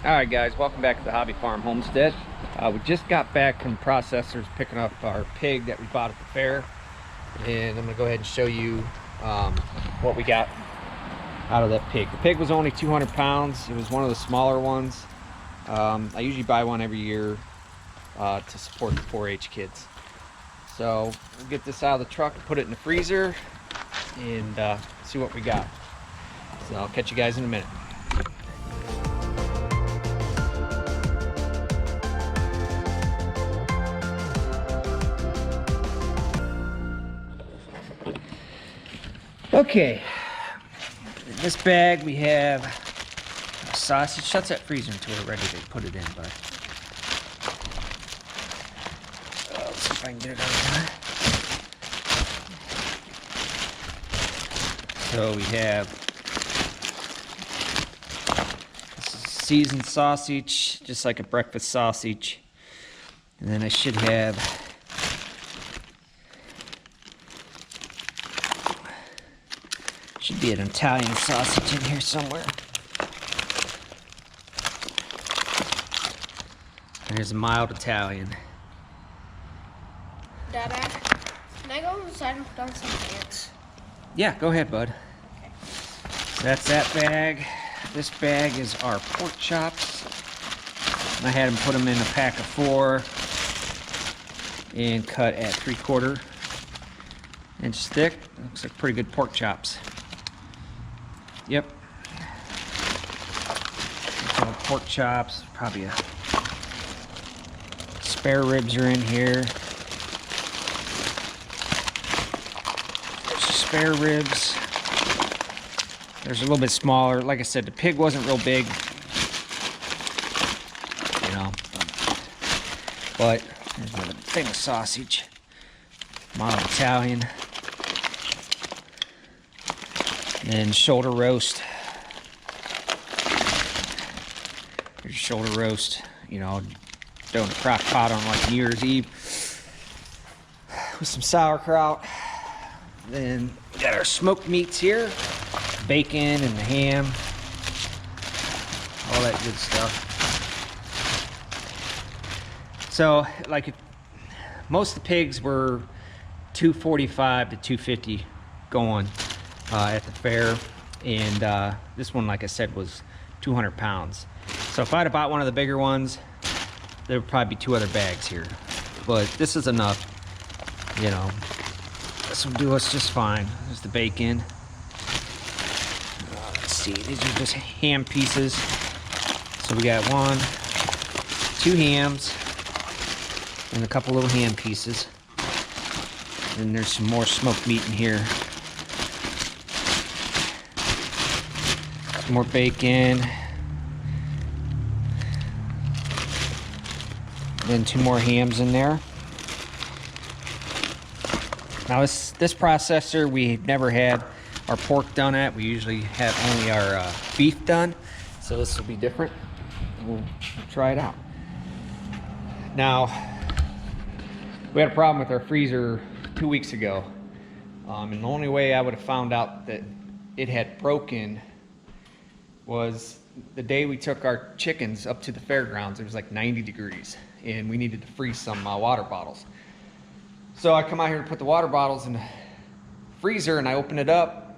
Alright guys, welcome back to the Hobby Farm Homestead. We just got back from processors picking up our pig that we bought at the fair, and I'm going to go ahead and show you what we got out of that pig. The pig was only 200 pounds. It was one of the smaller ones. I usually buy one every year to support the 4-H kids. So we'll get this out of the truck, put it in the freezer, and see what we got. So I'll catch you guys in a minute. Okay, in this bag we have sausage. Shut that freezer until we're ready to put it in, bud. Let's see if I can get it out. So we have this is seasoned sausage, just like a breakfast sausage. And then I should have should be an Italian sausage in here somewhere. There's a mild Italian. Dada, can I go inside and put on some pants? Yeah, go ahead, bud. Okay. That's that bag. This bag is our pork chops. I had them put them in a pack of 4 and cut at 3/4 inch thick. Looks like pretty good pork chops. Yep. Pork chops, probably a spare ribs are in here. There's spare ribs. There's a little bit smaller. Like I said, the pig wasn't real big, you know. But there's another thing of sausage. Mild Italian. And shoulder roast. Here's shoulder roast, you know, throw in a crock pot on like New Year's Eve with some sauerkraut. Then we got our smoked meats here, bacon and the ham, all that good stuff. So, like, most of the pigs were $245 to $250 going at the fair, and this one, like I said, was 200 pounds. So if I'd have bought one of the bigger ones, there would probably be 2 other bags here, but this is enough, you know. This will do us just fine. There's the bacon. Let's see, these are just ham pieces. So we got 1, 2 hams and a couple little ham pieces, and there's some more smoked meat in here. More bacon, then 2 more hams in there. Now this processor, we never had our pork done at. We usually have only our beef done, so this will be different. We'll try it out. Now, we had a problem with our freezer 2 weeks ago, and the only way I would have found out that it had broken was the day we took our chickens up to the fairgrounds. It was like 90 degrees and we needed to freeze some water bottles. So I come out here to put the water bottles in the freezer, and I open it up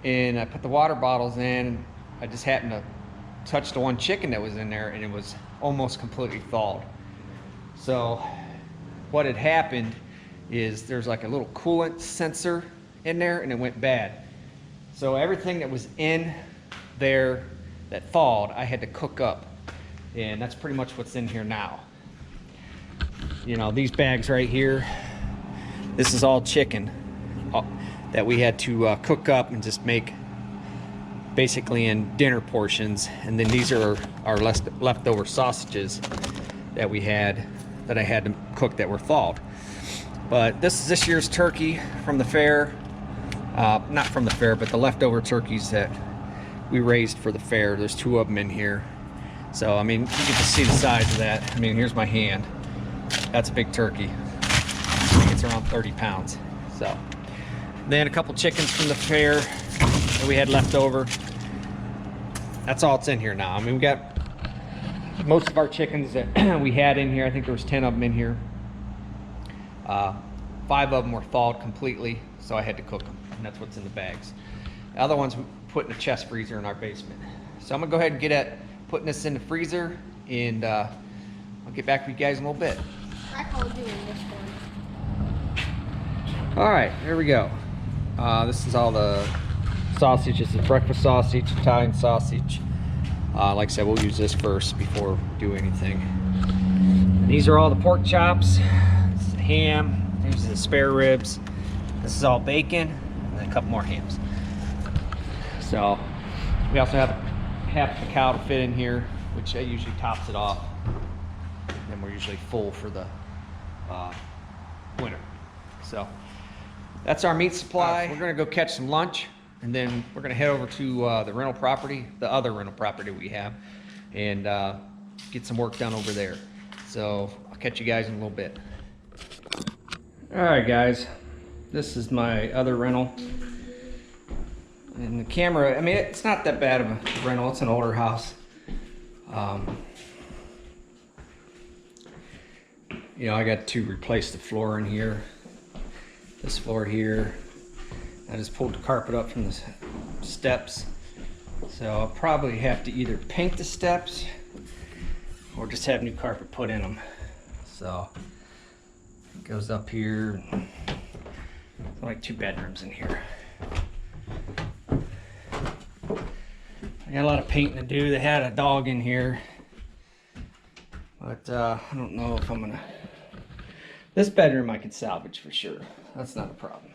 and I put the water bottles in. I just happened to touch the one chicken that was in there, and it was almost completely thawed. So what had happened is there's like a little coolant sensor in there, and it went bad. So everything that was in there that thawed, I had to cook up, and that's pretty much what's in here now. You know, these bags right here, this is all chicken that we had to cook up and just make basically in dinner portions. And then these are our leftover sausages that we had, that I had to cook, that were thawed. But this is this year's turkey from the fair. Not from the fair, but the leftover turkeys that we raised for the fair. There's 2 of them in here. So, I mean, you get to see the size of that. I mean, here's my hand. That's a big turkey. I think it's around 30 pounds. So, then a couple chickens from the fair that we had left over. That's all it's in here now. I mean, we got most of our chickens that we had in here, I think there was 10 of them in here. 5 of them were thawed completely, so I had to cook them, and that's what's in the bags. The other ones we put in a chest freezer in our basement. So I'm gonna go ahead and get at putting this in the freezer, and I'll get back with you guys in a little bit. I call doing this one. All right, here we go. This is all the sausage. This is breakfast sausage, Italian sausage. Like I said, we'll use this first before we do anything. And these are all the pork chops. This is the ham. These are the spare ribs. This is all bacon, and a couple more hams. So we also have half the cow to fit in here, which usually tops it off. And then we're usually full for the winter. So that's our meat supply. We're gonna go catch some lunch, and then we're gonna head over to the rental property, the other rental property we have, and get some work done over there. So I'll catch you guys in a little bit. All right, guys, this is my other rental. And the camera, I mean, it's not that bad of a rental. It's an older house. You know, I got to replace the floor in here. This floor here. I just pulled the carpet up from the steps. So I'll probably have to either paint the steps or just have new carpet put in them. So it goes up here. Like 2 bedrooms in here. I got a lot of painting to do. They had a dog in here, but I don't know if I'm gonna. This bedroom I can salvage for sure. That's not a problem.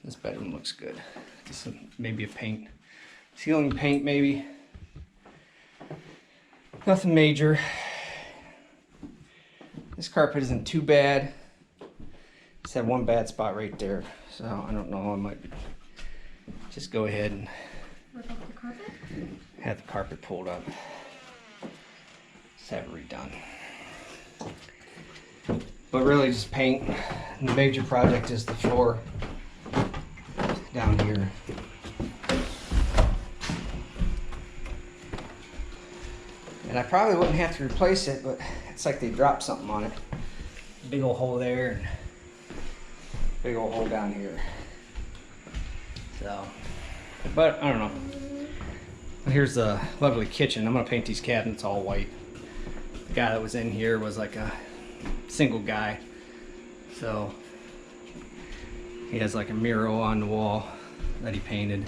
This bedroom looks good. Just maybe a paint, ceiling paint maybe. Nothing major. This carpet isn't too bad. Just had one bad spot right there, so I don't know. I might just go ahead and Rip up the carpet? have the carpet pulled up. Just have it redone. But really just paint. And the major project is the floor down here. And I probably wouldn't have to replace it, but it's like they dropped something on it. Big old hole there, and big old hole down here. So, but I don't know. Here's the lovely kitchen. I'm gonna paint these cabinets all white. The guy that was in here was like a single guy, so he has like a mural on the wall that he painted,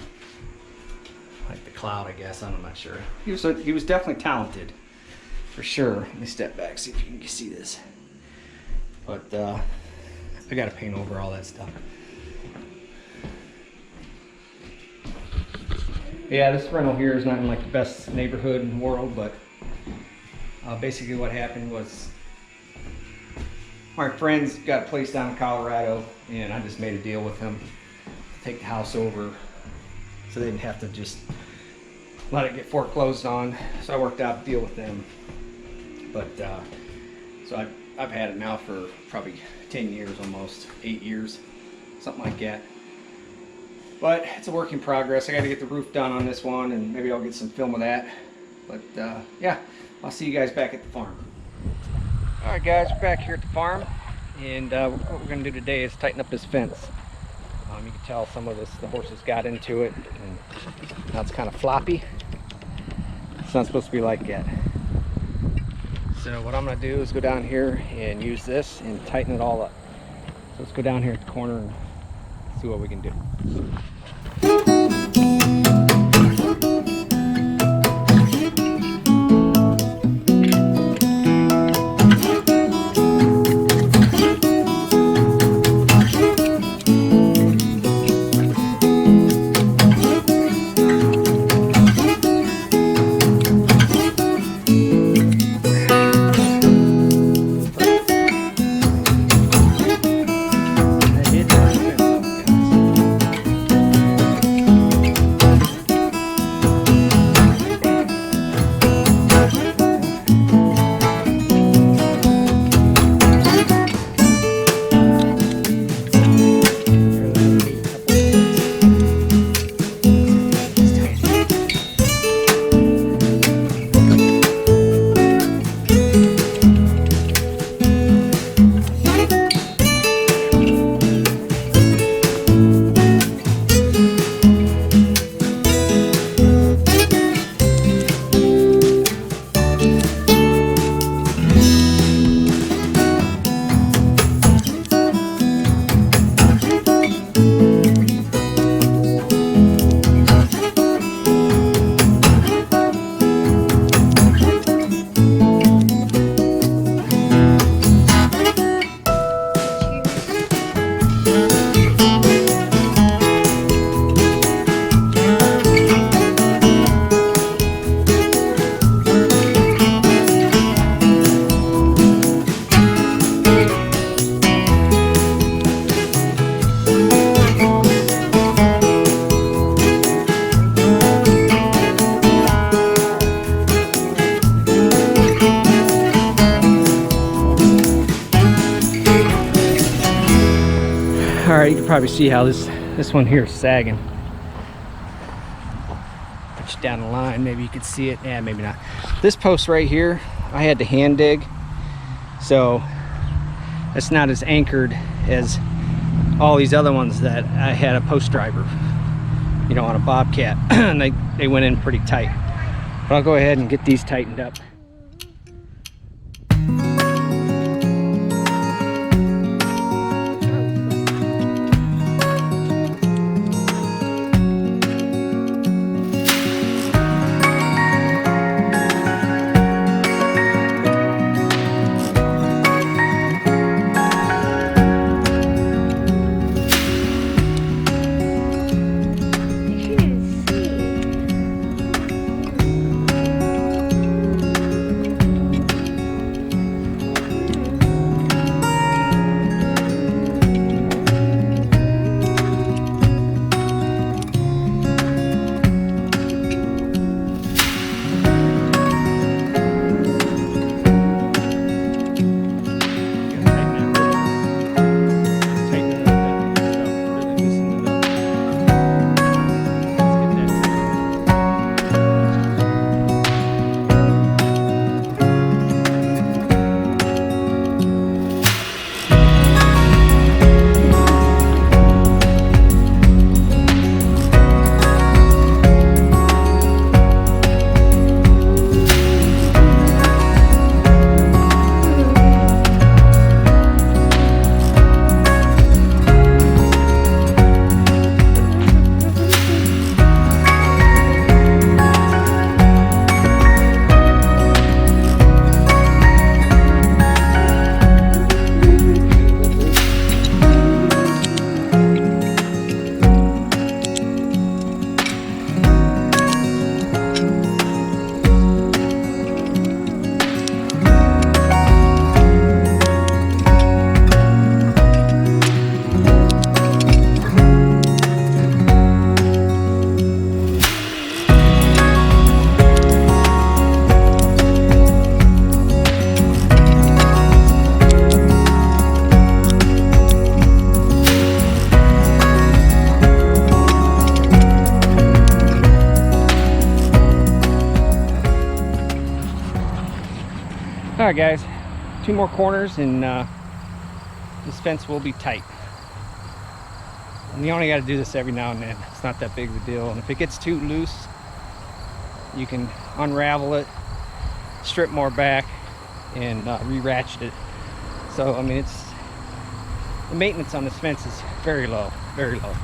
like the cloud, I guess. I'm not sure. He was definitely talented, for sure. Let me step back, see if you can see this. But I gotta paint over all that stuff. Yeah, this rental here is not in like the best neighborhood in the world, but basically what happened was my friends got a place down in Colorado, and I just made a deal with them to take the house over so they didn't have to just let it get foreclosed on. So I worked out a deal with them. But so I've had it now for probably 10 years, almost 8 years, something like that. But it's a work in progress. I got to get the roof done on this one, and maybe I'll get some film of that. But yeah, I'll see you guys back at the farm. All right, guys, we're back here at the farm, and what we're going to do today is tighten up this fence. You can tell some of the horses got into it, and now it's kind of floppy. It's not supposed to be like that. So what I'm going to do is go down here and use this and tighten it all up. So let's go down here at the corner and see what we can do. right, you can probably see how this one here is sagging. Put you down the line, maybe you can see it. Yeah, maybe not. This post right here, I had to hand dig, so it's not as anchored as all these other ones that I had a post driver, you know, on a Bobcat. And they went in pretty tight. But I'll go ahead and get these tightened up. All right, guys, 2 more corners and this fence will be tight. And you only got to do this every now and then. It's not that big of a deal. And if it gets too loose, you can unravel it, strip more back, and re-ratchet it. So, I mean, the maintenance on this fence is very low, very low.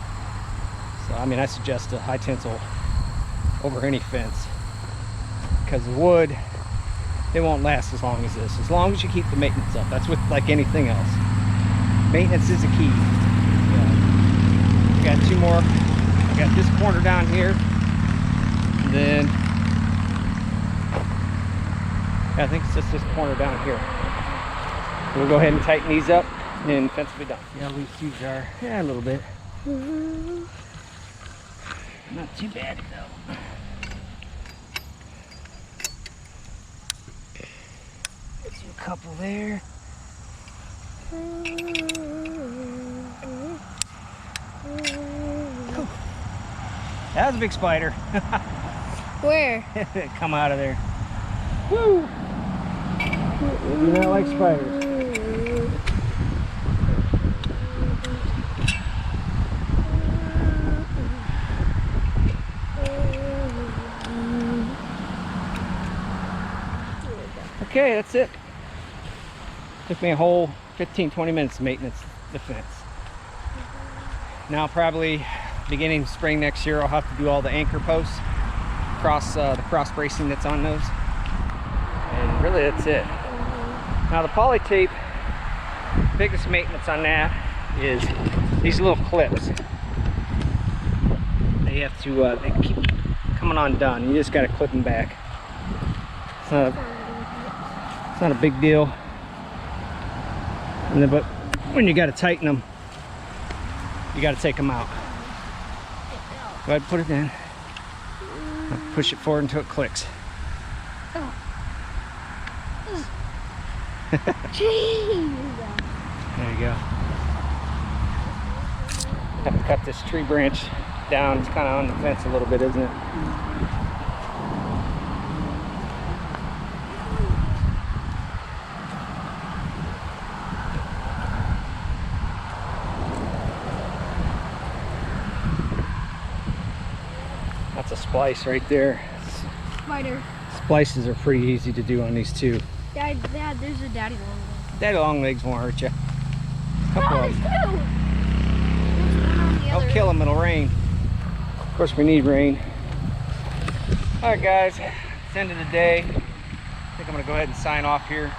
So, I mean, I suggest a high tinsel over any fence, because the wood, it won't last as long as this, as long as you keep the maintenance up. That's with like anything else. Maintenance is a key. We got 2 more. I got this corner down here, and then I think it's just this corner down here. We'll go ahead and tighten these up, and the fence will be done. Yeah, loose these are. Yeah, a little bit. Not too bad though. A couple there. That was a big spider. Where? Come out of there. Woo! I do not like spiders. Okay, that's it. Took me a whole 15-20 minutes to maintenance the fence. Now probably beginning of spring next year I'll have to do all the anchor posts, the cross bracing that's on those. And really that's it. Now the poly tape, biggest maintenance on that is these little clips. They have to, they keep coming undone. You just got to clip them back. It's not a big deal. And then, but when you got to tighten them, you got to take them out. Go ahead, put it in. Now push it forward until it clicks. Jeez. There you go. Have to cut this tree branch down. It's kind of on the fence a little bit, isn't it? That's a splice right there. Spider. Splices are pretty easy to do on these two. Dad, there's a daddy long one. Daddy long legs won't hurt you. Oh, there's two. There's one on the Don't other. kill them, it'll rain. Of course we need rain. Alright guys, it's the end of the day. I think I'm going to go ahead and sign off here.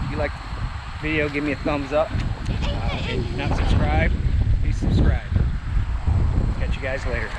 If you like the video, give me a thumbs up. If you're not subscribed, please subscribe. Catch you guys later.